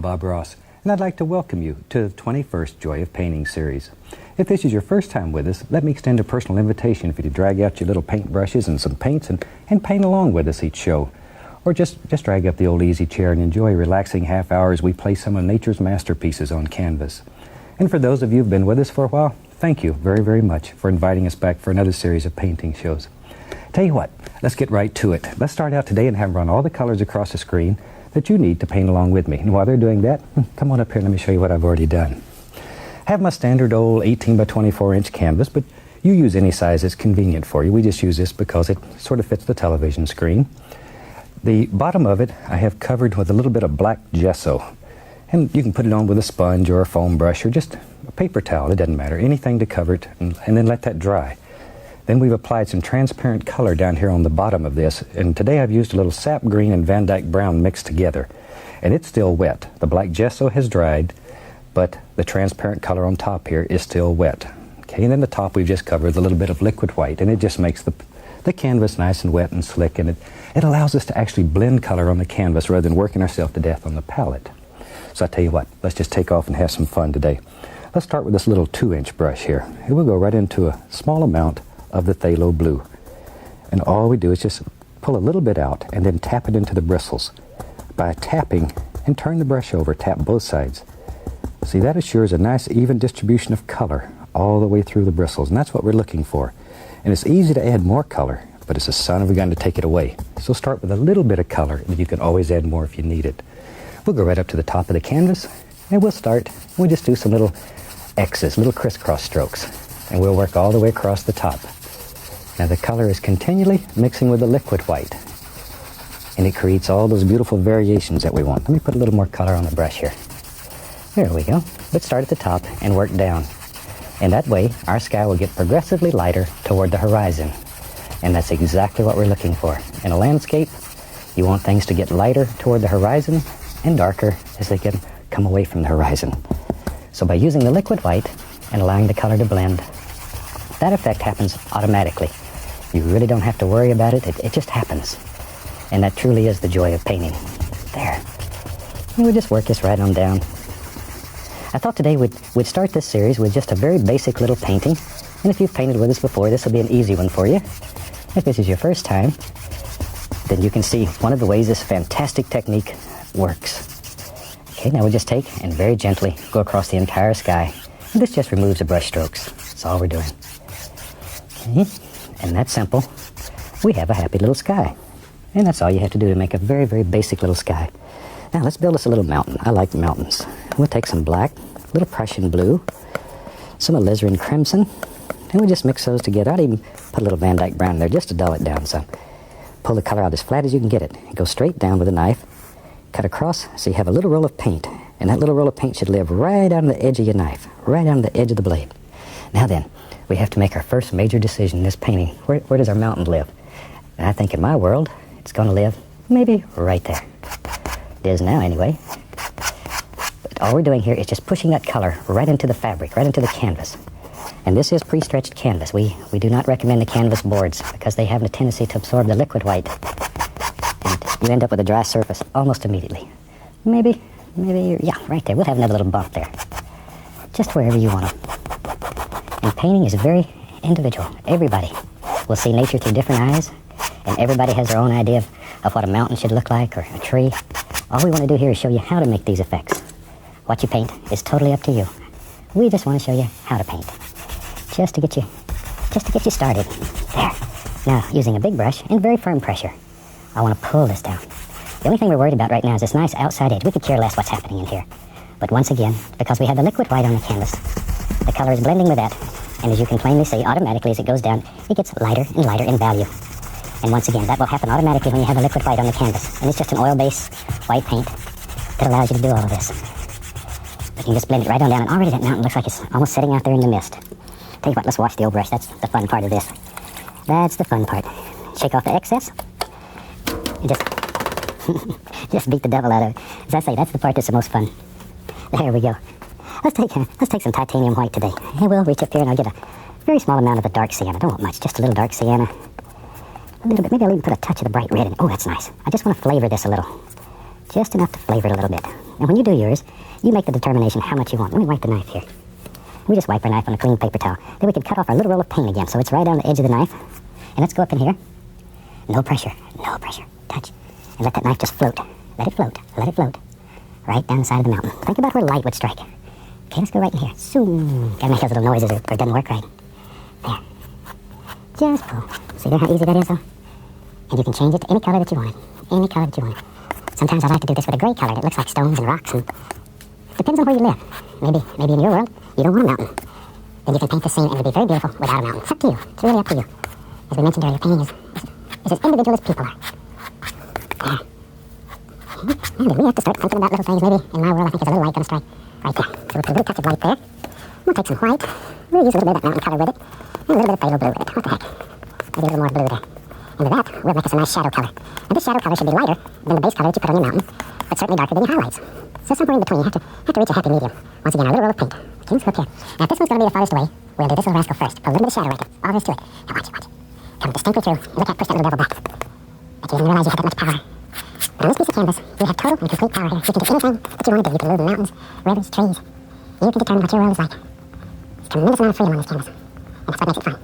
Bob Ross, and I'd like to welcome you to the 21st Joy of Painting series. If this is your first time with us, let me extend a personal invitation for you to drag out your little paintbrushes and some paints and paint along with us each show. Or just drag up the old easy chair and enjoy a relaxing half hour as we place some of nature's masterpieces on canvas. And for those of you who've been with us for a while, thank you very, very much for inviting us back for another series of painting shows. Tell you what, let's get right to it. Let's start out today and have run all the colors across the screen that you need to paint along with me. And while they're doing that, come on up here and let me show you what I've already done. I have my standard old 18 by 24 inch canvas, but you use any size that's convenient for you. We just use this because it sort of fits the television screen. The bottom of it I have covered with a little bit of black gesso. And you can put it on with a sponge or a foam brush or just a paper towel, it doesn't matter, anything to cover it, and then let that dry. Then we've applied some transparent color down here on the bottom of this, and today I've used a little sap green and Van Dyke brown mixed together. And it's still wet. The black gesso has dried, but the transparent color on top here is still wet. Okay, and then the top we've just covered with a little bit of liquid white, and it just makes the canvas nice and wet and slick, and it allows us to actually blend color on the canvas rather than working ourselves to death on the palette. So I tell you what, let's just take off and have some fun today. Let's start with this little 2-inch brush here. And we'll go right into a small amount of the phthalo blue. And all we do is just pull a little bit out and then tap it into the bristles. By tapping and turn the brush over, tap both sides. See, that assures a nice even distribution of color all the way through the bristles, and that's what we're looking for. And it's easy to add more color, but it's a son of a gun to take it away. So start with a little bit of color, and you can always add more if you need it. We'll go right up to the top of the canvas, and we'll just do some little X's, little crisscross strokes, and we'll work all the way across the top. Now the color is continually mixing with the liquid white, and it creates all those beautiful variations that we want. Let me put a little more color on the brush here. There we go. Let's start at the top and work down. And that way, our sky will get progressively lighter toward the horizon. And that's exactly what we're looking for. In a landscape, you want things to get lighter toward the horizon and darker as they can come away from the horizon. So by using the liquid white and allowing the color to blend, that effect happens automatically. You really don't have to worry about it. It just happens. And that truly is the joy of painting. There. And we'll just work this right on down. I thought today we'd start this series with just a very basic little painting. And if you've painted with us before, this will be an easy one for you. If this is your first time, then you can see one of the ways this fantastic technique works. Okay, now we'll just take and very gently go across the entire sky. And this just removes the brush strokes. That's all we're doing. Okay, and that's simple. We have a happy little sky. And that's all you have to do to make a very, very basic little sky. Now let's build us a little mountain. I like mountains. We'll take some black, a little Prussian blue, some alizarin crimson, and we'll just mix those together. I'd even put a little Van Dyke brown in there just to dull it down some. Pull the color out as flat as you can get it. Go straight down with a knife, cut across so you have a little roll of paint, and that little roll of paint should live right on the edge of your knife, right on the edge of the blade. Now then, we have to make our first major decision in this painting. Where does our mountain live? And I think in my world, it's going to live maybe right there. It is now anyway. But all we're doing here is just pushing that color right into the fabric, right into the canvas. And this is pre-stretched canvas. We do not recommend the canvas boards because they have a tendency to absorb the liquid white. And you end up with a dry surface almost immediately. Maybe, yeah, right there. We'll have another little bump there. Just wherever you want them. And painting is very individual. Everybody will see nature through different eyes, and everybody has their own idea of what a mountain should look like or a tree. All we want to do here is show you how to make these effects. What you paint is totally up to you. We just want to show you how to paint. Just to get you started. There. Now, using a big brush and very firm pressure, I want to pull this down. The only thing we're worried about right now is this nice outside edge. We could care less what's happening in here. But once again, because we have the liquid white on the canvas, the color is blending with that. And as you can plainly see, automatically as it goes down, it gets lighter and lighter in value. And once again, that will happen automatically when you have a liquid white on the canvas. And it's just an oil-based white paint that allows you to do all of this. But you can just blend it right on down, and already that mountain looks like it's almost sitting out there in the mist. Tell you what, let's wash the old brush. That's the fun part of this. That's the fun part. Shake off the excess. And just beat the devil out of it. As I say, that's the part that's the most fun. There we go. Let's take some titanium white today. And we'll reach up here and I'll get a very small amount of the dark sienna. Don't want much, just a little dark sienna. A little bit. Maybe I'll even put a touch of the bright red in. Oh, that's nice. I just want to flavor this a little. Just enough to flavor it a little bit. And when you do yours, you make the determination how much you want. Let me wipe the knife here. We just wipe our knife on a clean paper towel. Then we can cut off our little roll of paint again, so it's right on the edge of the knife. And let's go up in here. No pressure, no pressure. Touch. And let that knife just float. Let it float, let it float. Right down the side of the mountain. Think about where light would strike. Okay, let's go right in here. Zoom. Gotta make those little noises or it doesn't work right. There. Just pull. See there how easy that is, though? And you can change it to any color that you want. Any color that you want. Sometimes I like to do this with a gray color that looks like stones and rocks. And depends on where you live. Maybe in your world, you don't want a mountain. Then you can paint the scene and it'll be very beautiful without a mountain. It's up to you. It's really up to you. As we mentioned earlier, painting is as individual as people are. There. Maybe we have to start thinking about little things. Maybe in my world, I think there's a little light going to strike right there. So we'll put a little touch of light there. We'll take some white. We'll use a little bit of that mountain color with it. And a little bit of phthalo blue with it. What the heck? Maybe a little more blue there. And with that, we'll make us a nice shadow color. And this shadow color should be lighter than the base color that you put on your mountain, but certainly darker than your highlights. So somewhere in between, you have to reach a happy medium. Once again, our little roll of paint. Okay, let's go up here. Now, if this one's going to be the farthest away, we'll do this little rascal first. Put a little bit of shadow right there. All there is to it. Now watch it. Come distinctly through. Look at, push that little devil back. But you didn't realize you had that much power. But on this piece of canvas, we have total and complete power here. You can do anything that you want to do. You can move the mountains, rivers, trees. You can determine what your world is like. There's a tremendous amount of freedom on this canvas. And that's what makes it fun.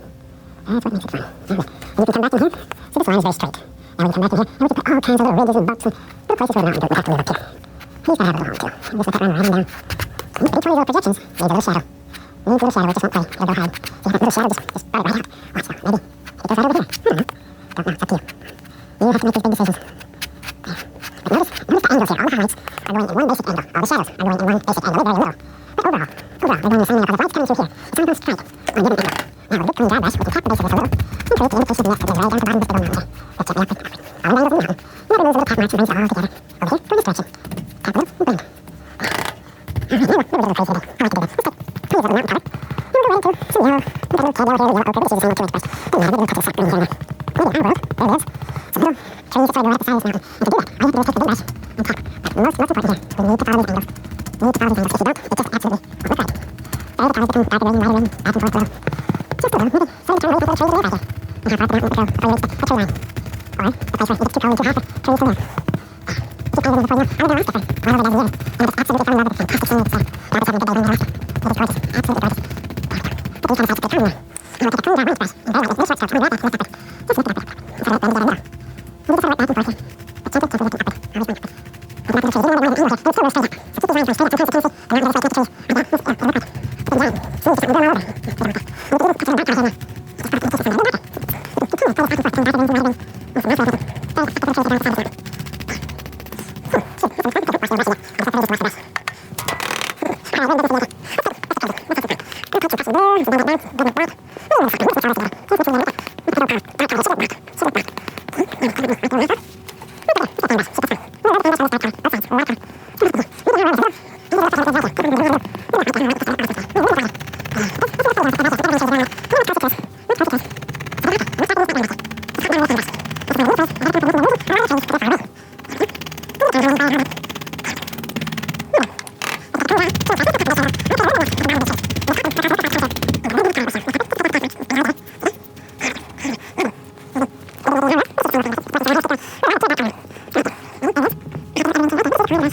That's what makes it fun. And you can come back in here. See, this line is very straight. Now we can come back in here, and we can put all kinds of little ridges and bumps and little places where the mountain dirt would have to live up to. He's got to have a little arm, too. And just let that run right on down. And each one of these little projections needs a little shadow. Needs a little shadow, it just won't play. It'll go hide. So you have that little shadow, just spread it right out. Watch now, maybe it goes right over here. I don't know. Don't know, it's up to you. You have to make these big decisions. There. But notice the angles here. All the highlights are going in one basic angle. All the shadows are going in one basic angle. Very little. But overall, they're going in the same angle. Because the light's coming through here. It's not going to strike on a given angle. Now, with a good clean dry brush, we can tap the base of this a little and create the indication of the nest that goes right down to the bottom of this big old mountain here. Let's gently upward, upward. All the angles of the mountain. You want to remove the little tap marks and brings it all together. Over here, from this direction. Tap a little and bang. Alright, now we're a little crazy today. I like to do this. Let's take a little mountain color. And we'll go right into some yellow. We've got a little pale yellow here, yellow ochre. This is the same too much brush. Then you have a little touch of sap green here now. Maybe our world, there it is. Some little trees that spread right beside this mountain. And to do that, all you have to do is take the big brush and tap. But most important here, we need to follow these angles. We need to follow these angles. If you don't, it just absolutely won't look right. There are the colors become darker green, lighter green, back and forth below. Just a little, maybe slowly turn away from the trees right here. And half off the mountain to go before you reach the tree line. Or a place where it gets too cold and too hot for trees to live. Keep on moving before you know. I would go lost different all over the years. And I just absolutely fell in love with this fantastic scene it's now beside the big bay being the last. It is gorgeous, absolutely gorgeous. But these kind of sites get calm now. And we'll take a clean dry white brush and very lightly, really short stroke, coming right back from the top. Just lift it up there. Instead of letting it down. We need to follow it back and forth here. But gently, gently lifting upward. Always one upward. And come back to the trees. You don't want to go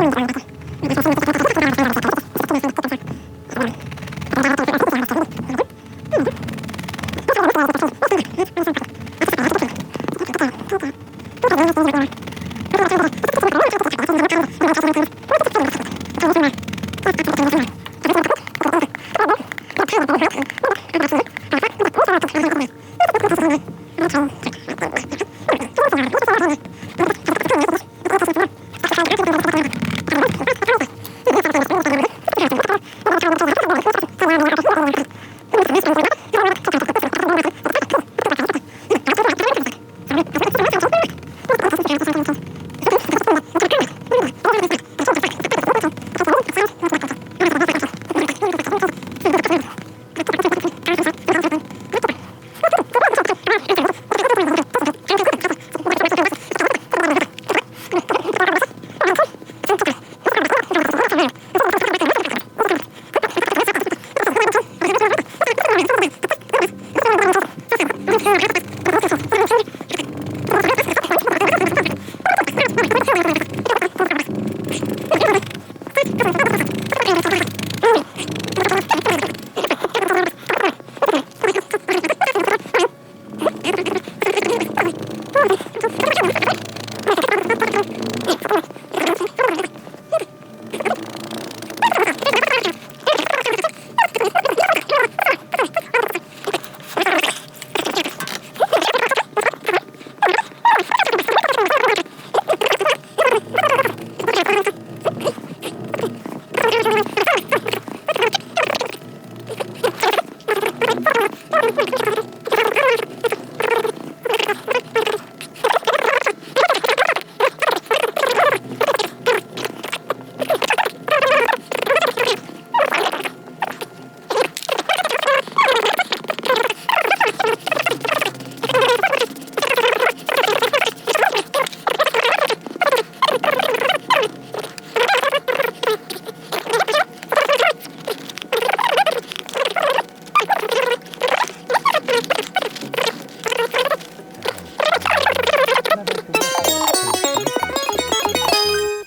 in the angle here. And it's still straight up. So keep these lines going straight up. Sometimes it's too easy. And not really straight to the trees. Right now, move it. Look right. Keep it down. See, just going all over. Get on top. And we can even touch on the back part here now. Just follow the indication from there. Even better. Keep cool. Follow it back and forth. Going darker greens and lighter greens. Awesome. Nice lighting. There you go. Up to the trees down the side of this mountain.